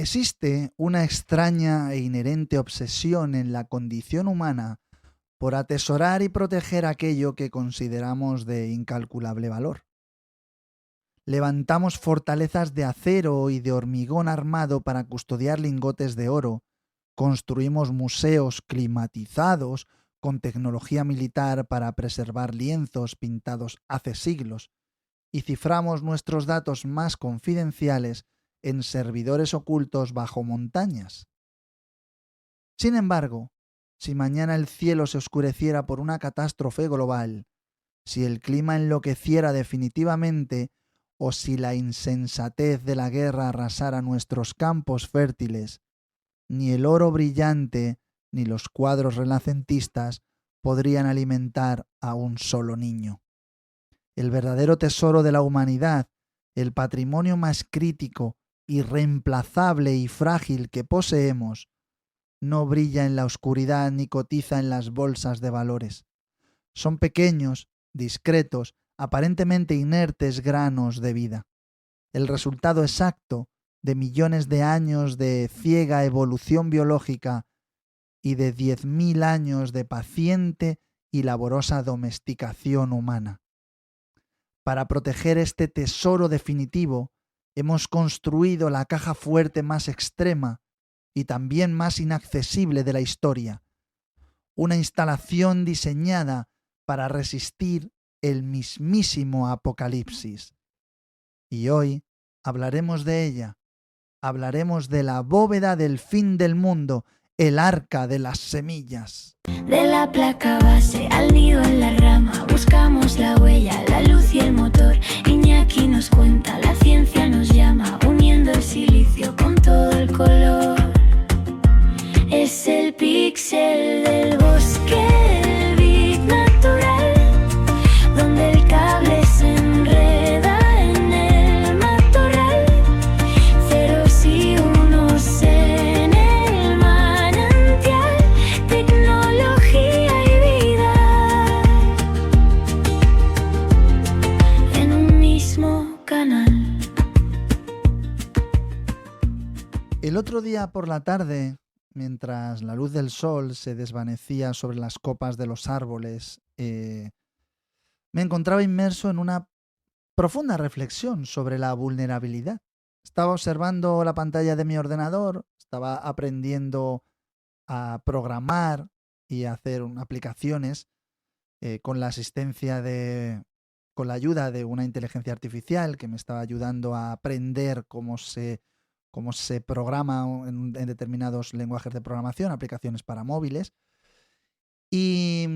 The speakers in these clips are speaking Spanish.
Existe una extraña e inherente obsesión en la condición humana por atesorar y proteger aquello que consideramos de incalculable valor. Levantamos fortalezas de acero y de hormigón armado para custodiar lingotes de oro, construimos museos climatizados con tecnología militar para preservar lienzos pintados hace siglos, y ciframos nuestros datos más confidenciales en servidores ocultos bajo montañas. Sin embargo, si mañana el cielo se oscureciera por una catástrofe global, si el clima enloqueciera definitivamente o si la insensatez de la guerra arrasara nuestros campos fértiles, ni el oro brillante ni los cuadros renacentistas podrían alimentar a un solo niño. El verdadero tesoro de la humanidad, el patrimonio más crítico, irreemplazable y frágil que poseemos, no brilla en la oscuridad ni cotiza en las bolsas de valores. Son pequeños, discretos, aparentemente inertes granos de vida, el resultado exacto de millones de años de ciega evolución biológica y de 10.000 años de paciente y laborosa domesticación humana. Para proteger este tesoro definitivo, hemos construido la caja fuerte más extrema y también más inaccesible de la historia, una instalación diseñada para resistir el mismísimo apocalipsis. Y hoy hablaremos de ella, hablaremos de la bóveda del fin del mundo, el arca de las semillas. De la placa base al nido en la rama, buscamos la huella, la luz y el motor. Iñaki nos cuenta, la ciencia nos llama, uniendo el silicio con todo el color. Es el píxel del bosque, el bit natural, donde el cable se enreda en el matorral. Ceros y unos en el manantial, tecnología y vida en un mismo canal. El otro día por la tarde, mientras la luz del sol se desvanecía sobre las copas de los árboles, me encontraba inmerso en una profunda reflexión sobre la vulnerabilidad. Estaba observando la pantalla de mi ordenador, estaba aprendiendo a programar y a hacer aplicaciones con la con la ayuda de una inteligencia artificial que me estaba ayudando a aprender cómo se programa en determinados lenguajes de programación, aplicaciones para móviles. Y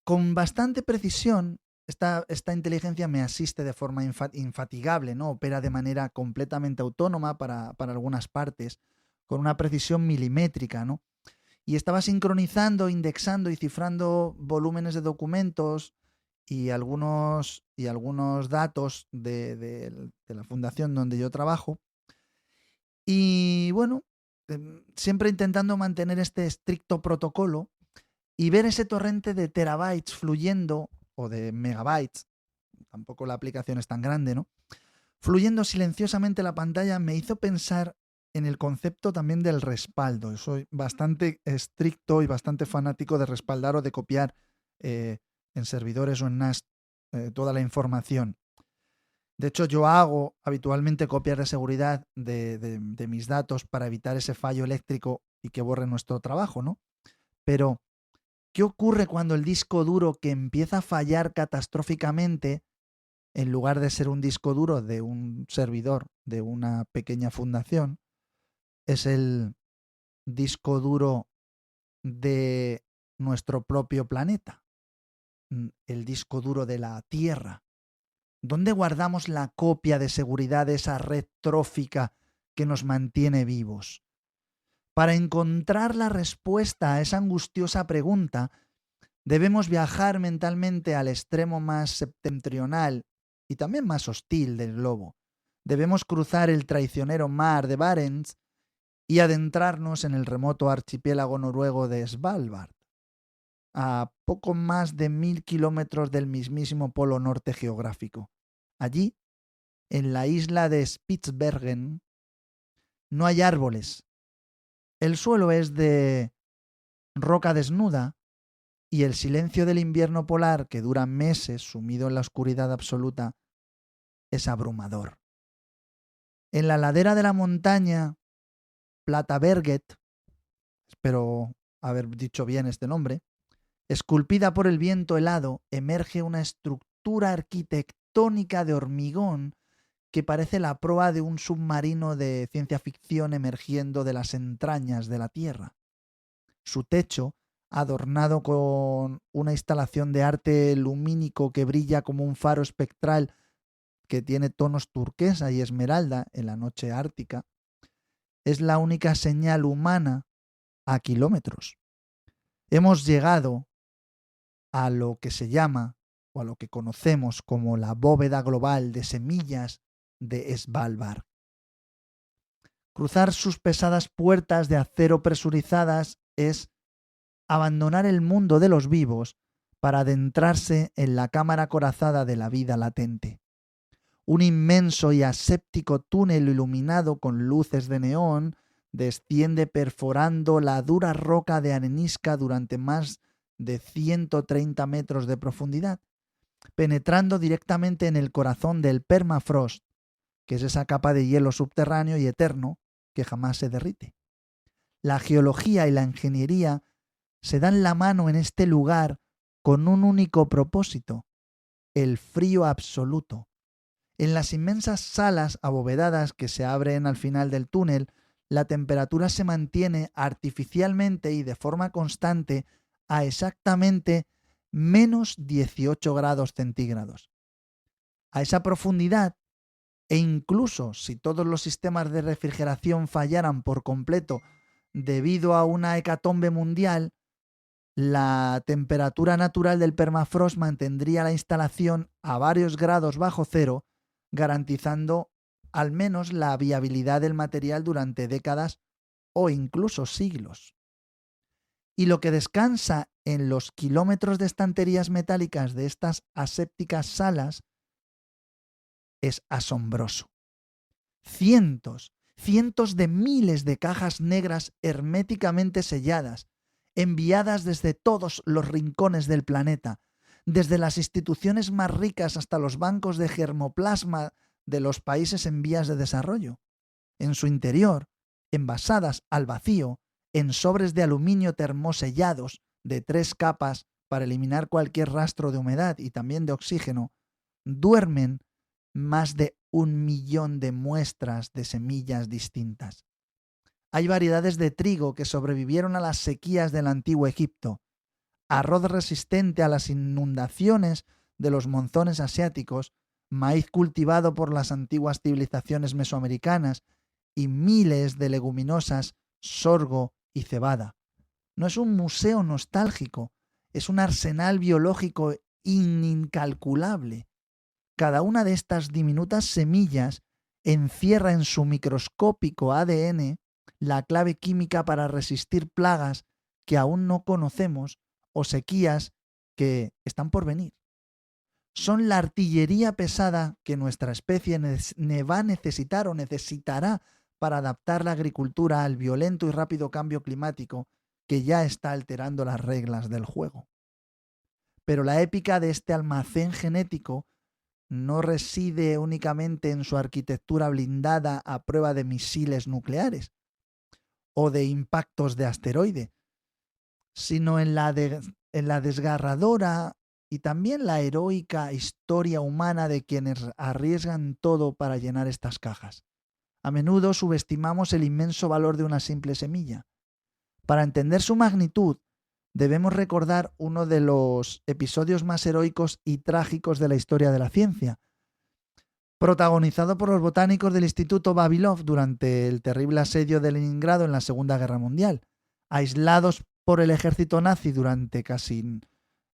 con bastante precisión, esta inteligencia me asiste de forma infatigable, ¿no? Opera de manera completamente autónoma para algunas partes, con una precisión milimétrica, ¿no? Y estaba sincronizando, indexando y cifrando volúmenes de documentos y algunos datos de la fundación donde yo trabajo. Y bueno, siempre intentando mantener este estricto protocolo y ver ese torrente de terabytes fluyendo, o de megabytes, tampoco la aplicación es tan grande, ¿no? Fluyendo silenciosamente la pantalla me hizo pensar en el concepto también del respaldo. Yo soy bastante estricto y bastante fanático de respaldar o de copiar en servidores o en NAS toda la información. De hecho, yo hago habitualmente copias de seguridad de mis datos para evitar ese fallo eléctrico y que borre nuestro trabajo, ¿no? Pero, ¿qué ocurre cuando el disco duro que empieza a fallar catastróficamente, en lugar de ser un disco duro de un servidor, de una pequeña fundación, es el disco duro de nuestro propio planeta, el disco duro de la Tierra? ¿Dónde guardamos la copia de seguridad de esa red trófica que nos mantiene vivos? Para encontrar la respuesta a esa angustiosa pregunta, debemos viajar mentalmente al extremo más septentrional y también más hostil del globo. Debemos cruzar el traicionero mar de Barents y adentrarnos en el remoto archipiélago noruego de Svalbard, a poco más de 1.000 kilómetros del mismísimo polo norte geográfico. Allí, en la isla de Spitsbergen, No hay árboles. El suelo es de roca desnuda y el silencio del invierno polar, que dura meses sumido en la oscuridad absoluta, es abrumador. En la ladera de la montaña Plataberget, espero haber dicho bien este nombre, esculpida por el viento helado, emerge una estructura arquitectónica de hormigón que parece la proa de un submarino de ciencia ficción emergiendo de las entrañas de la Tierra. Su techo, adornado con una instalación de arte lumínico que brilla como un faro espectral que tiene tonos turquesa y esmeralda en la noche ártica, es la única señal humana a kilómetros. Hemos llegado a lo que se llama, o a lo que conocemos como la bóveda global de semillas de Svalbard. Cruzar sus pesadas puertas de acero presurizadas es abandonar el mundo de los vivos para adentrarse en la cámara acorazada de la vida latente. Un inmenso y aséptico túnel iluminado con luces de neón desciende perforando la dura roca de arenisca durante más de 130 metros de profundidad, penetrando directamente en el corazón del permafrost, que es esa capa de hielo subterráneo y eterno que jamás se derrite. La geología y la ingeniería se dan la mano en este lugar con un único propósito: el frío absoluto. En las inmensas salas abovedadas que se abren al final del túnel, la temperatura se mantiene artificialmente y de forma constante a exactamente menos 18 grados centígrados. A esa profundidad, e incluso si todos los sistemas de refrigeración fallaran por completo debido a una hecatombe mundial, la temperatura natural del permafrost mantendría la instalación a varios grados bajo cero, garantizando al menos la viabilidad del material durante décadas o incluso siglos. Y lo que descansa en los kilómetros de estanterías metálicas de estas asépticas salas es asombroso. Cientos de miles de cajas negras herméticamente selladas, enviadas desde todos los rincones del planeta, desde las instituciones más ricas hasta los bancos de germoplasma de los países en vías de desarrollo. En su interior, envasadas al vacío, en sobres de aluminio termosellados de 3 capas para eliminar cualquier rastro de humedad y también de oxígeno, duermen más de 1 millón de muestras de semillas distintas. Hay variedades de trigo que sobrevivieron a las sequías del antiguo Egipto, arroz resistente a las inundaciones de los monzones asiáticos, maíz cultivado por las antiguas civilizaciones mesoamericanas y miles de leguminosas, sorgo y cebada. No es un museo nostálgico, es un arsenal biológico incalculable. Cada una de estas diminutas semillas encierra en su microscópico ADN la clave química para resistir plagas que aún no conocemos o sequías que están por venir. Son la artillería pesada que nuestra especie va a necesitar o necesitará para adaptar la agricultura al violento y rápido cambio climático que ya está alterando las reglas del juego. Pero la épica de este almacén genético no reside únicamente en su arquitectura blindada a prueba de misiles nucleares o de impactos de asteroide, sino en la desgarradora y también la heroica historia humana de quienes arriesgan todo para llenar estas cajas. A menudo subestimamos el inmenso valor de una simple semilla. Para entender su magnitud, debemos recordar uno de los episodios más heroicos y trágicos de la historia de la ciencia, protagonizado por los botánicos del Instituto Vavilov durante el terrible asedio de Leningrado en la Segunda Guerra Mundial. Aislados por el ejército nazi durante casi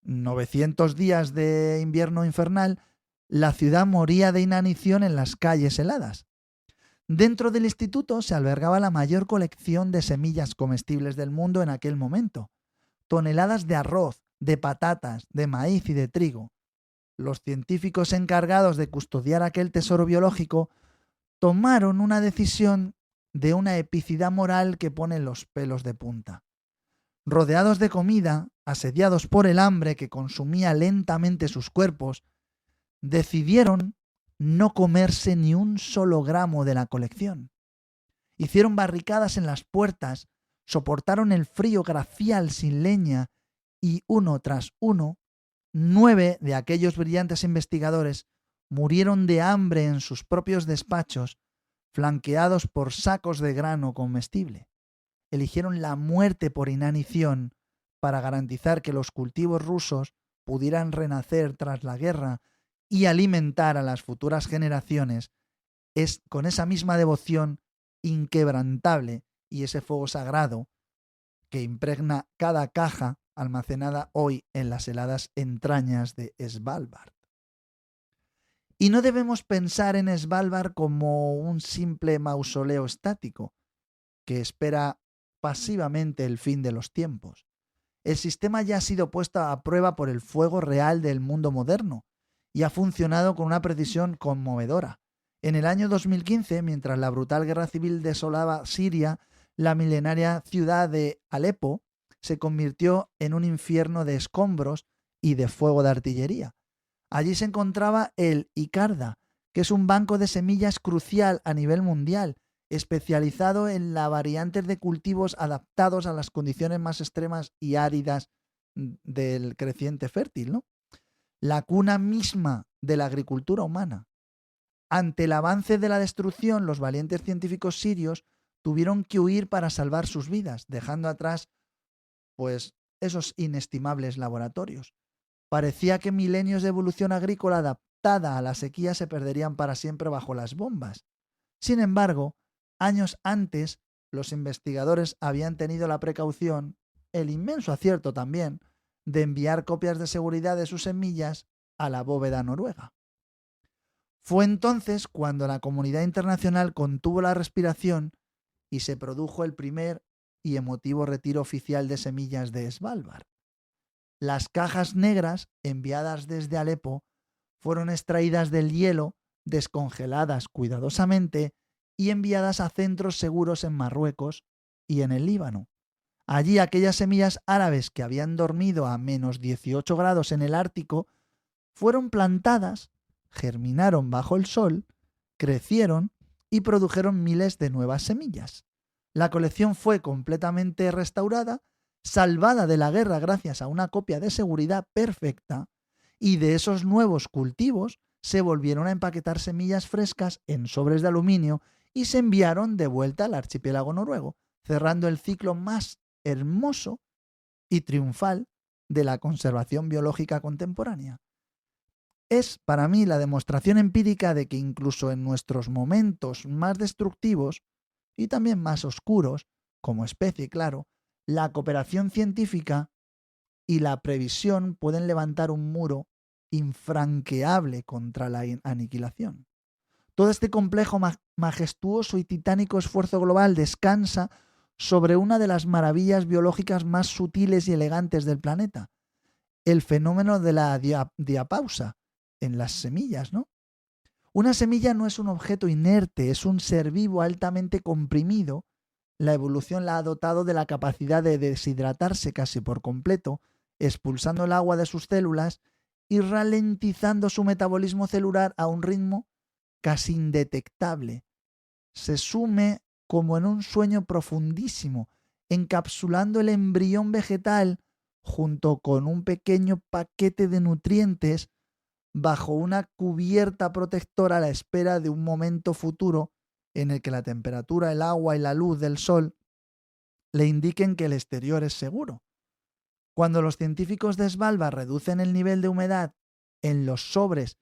900 días de invierno infernal, la ciudad moría de inanición en las calles heladas. Dentro del instituto se albergaba la mayor colección de semillas comestibles del mundo en aquel momento. Toneladas de arroz, de patatas, de maíz y de trigo. Los científicos encargados de custodiar aquel tesoro biológico tomaron una decisión de una epicidad moral que pone los pelos de punta. Rodeados de comida, asediados por el hambre que consumía lentamente sus cuerpos, decidieron no comerse ni un solo gramo de la colección. Hicieron barricadas en las puertas, soportaron el frío glacial sin leña y uno tras uno, 9 de aquellos brillantes investigadores murieron de hambre en sus propios despachos, flanqueados por sacos de grano comestible. Eligieron la muerte por inanición para garantizar que los cultivos rusos pudieran renacer tras la guerra y alimentar a las futuras generaciones con esa misma devoción inquebrantable y ese fuego sagrado que impregna cada caja almacenada hoy en las heladas entrañas de Svalbard. Y no debemos pensar en Svalbard como un simple mausoleo estático que espera pasivamente el fin de los tiempos. El sistema ya ha sido puesto a prueba por el fuego real del mundo moderno y ha funcionado con una precisión conmovedora. En el año 2015, mientras la brutal guerra civil desolaba Siria, la milenaria ciudad de Alepo se convirtió en un infierno de escombros y de fuego de artillería. Allí se encontraba el Icarda, que es un banco de semillas crucial a nivel mundial, especializado en la variantes de cultivos adaptados a las condiciones más extremas y áridas del creciente fértil, ¿no? La cuna misma de la agricultura humana. Ante el avance de la destrucción, los valientes científicos sirios tuvieron que huir para salvar sus vidas, dejando atrás, pues, esos inestimables laboratorios. Parecía que milenios de evolución agrícola adaptada a la sequía se perderían para siempre bajo las bombas. Sin embargo, años antes, los investigadores habían tenido la precaución, el inmenso acierto también, de enviar copias de seguridad de sus semillas a la bóveda noruega. Fue entonces cuando la comunidad internacional contuvo la respiración y se produjo el primer y emotivo retiro oficial de semillas de Svalbard. Las cajas negras enviadas desde Alepo fueron extraídas del hielo, descongeladas cuidadosamente y enviadas a centros seguros en Marruecos y en el Líbano. Allí aquellas semillas árabes que habían dormido a menos 18 grados en el Ártico fueron plantadas, germinaron bajo el sol, crecieron y produjeron miles de nuevas semillas. La colección fue completamente restaurada, salvada de la guerra gracias a una copia de seguridad perfecta, y de esos nuevos cultivos se volvieron a empaquetar semillas frescas en sobres de aluminio y se enviaron de vuelta al archipiélago noruego, cerrando el ciclo más hermoso y triunfal de la conservación biológica contemporánea. Es para mí la demostración empírica de que incluso en nuestros momentos más destructivos y también más oscuros, como especie, claro, la cooperación científica y la previsión pueden levantar un muro infranqueable contra la aniquilación. Todo este complejo, majestuoso y titánico esfuerzo global descansa sobre una de las maravillas biológicas más sutiles y elegantes del planeta, el fenómeno de la diapausa en las semillas, ¿no? Una semilla no es un objeto inerte, es un ser vivo altamente comprimido. La evolución la ha dotado de la capacidad de deshidratarse casi por completo, expulsando el agua de sus células y ralentizando su metabolismo celular a un ritmo casi indetectable. Se sume como en un sueño profundísimo, encapsulando el embrión vegetal junto con un pequeño paquete de nutrientes bajo una cubierta protectora a la espera de un momento futuro en el que la temperatura, el agua y la luz del sol le indiquen que el exterior es seguro. Cuando los científicos de Svalbard reducen el nivel de humedad en los sobres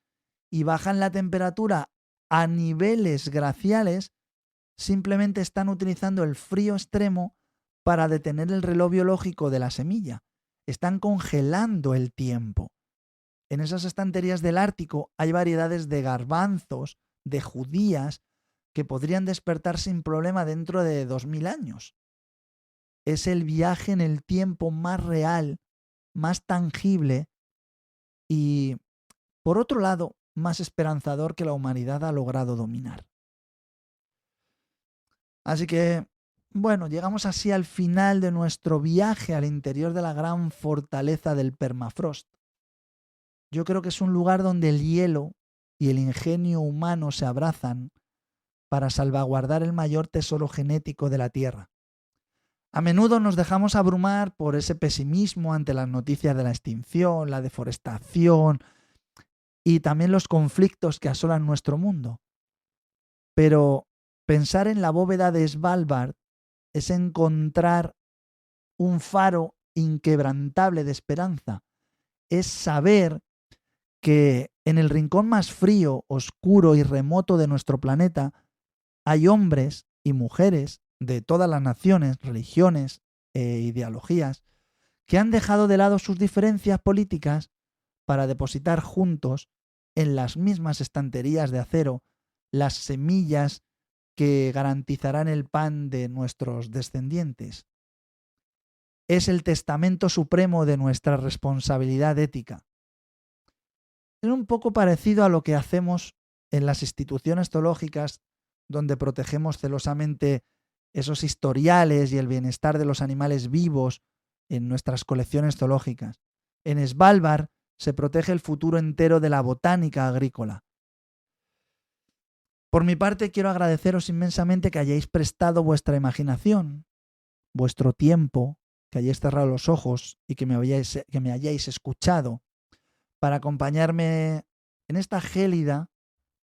y bajan la temperatura a niveles glaciales, simplemente están utilizando el frío extremo para detener el reloj biológico de la semilla. Están congelando el tiempo. En esas estanterías del Ártico hay variedades de garbanzos, de judías, que podrían despertar sin problema dentro de 2000 años. Es el viaje en el tiempo más real, más tangible y, por otro lado, más esperanzador que la humanidad ha logrado dominar. Así que, bueno, llegamos así al final de nuestro viaje al interior de la gran fortaleza del permafrost. Yo creo que es un lugar donde el hielo y el ingenio humano se abrazan para salvaguardar el mayor tesoro genético de la Tierra. A menudo nos dejamos abrumar por ese pesimismo ante las noticias de la extinción, la deforestación y también los conflictos que asolan nuestro mundo. Pero pensar en la bóveda de Svalbard es encontrar un faro inquebrantable de esperanza. Es saber que en el rincón más frío, oscuro y remoto de nuestro planeta hay hombres y mujeres de todas las naciones, religiones e ideologías que han dejado de lado sus diferencias políticas para depositar juntos en las mismas estanterías de acero las semillas que garantizarán el pan de nuestros descendientes. Es el testamento supremo de nuestra responsabilidad ética. Es un poco parecido a lo que hacemos en las instituciones zoológicas, donde protegemos celosamente esos historiales y el bienestar de los animales vivos en nuestras colecciones zoológicas. En Svalbard se protege el futuro entero de la botánica agrícola. Por mi parte, quiero agradeceros inmensamente que hayáis prestado vuestra imaginación, vuestro tiempo, que hayáis cerrado los ojos y que me hayáis escuchado para acompañarme en esta gélida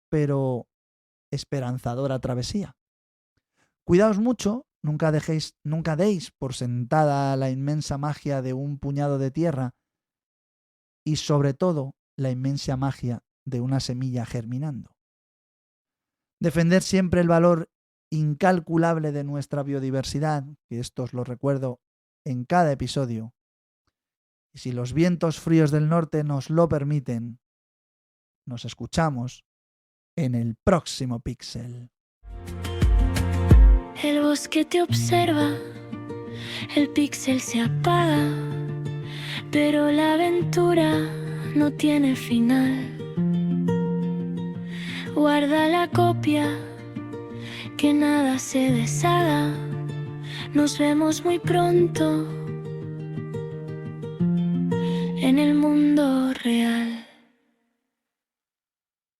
pero esperanzadora travesía. Cuidaos mucho, nunca deis por sentada la inmensa magia de un puñado de tierra y sobre todo la inmensa magia de una semilla germinando. Defender siempre el valor incalculable de nuestra biodiversidad, que esto os lo recuerdo en cada episodio. Y si los vientos fríos del norte nos lo permiten, nos escuchamos en el próximo Píxel. El bosque te observa, el píxel se apaga, pero la aventura no tiene final. Guarda la copia, que nada se deshaga. Nos vemos muy pronto en el mundo real.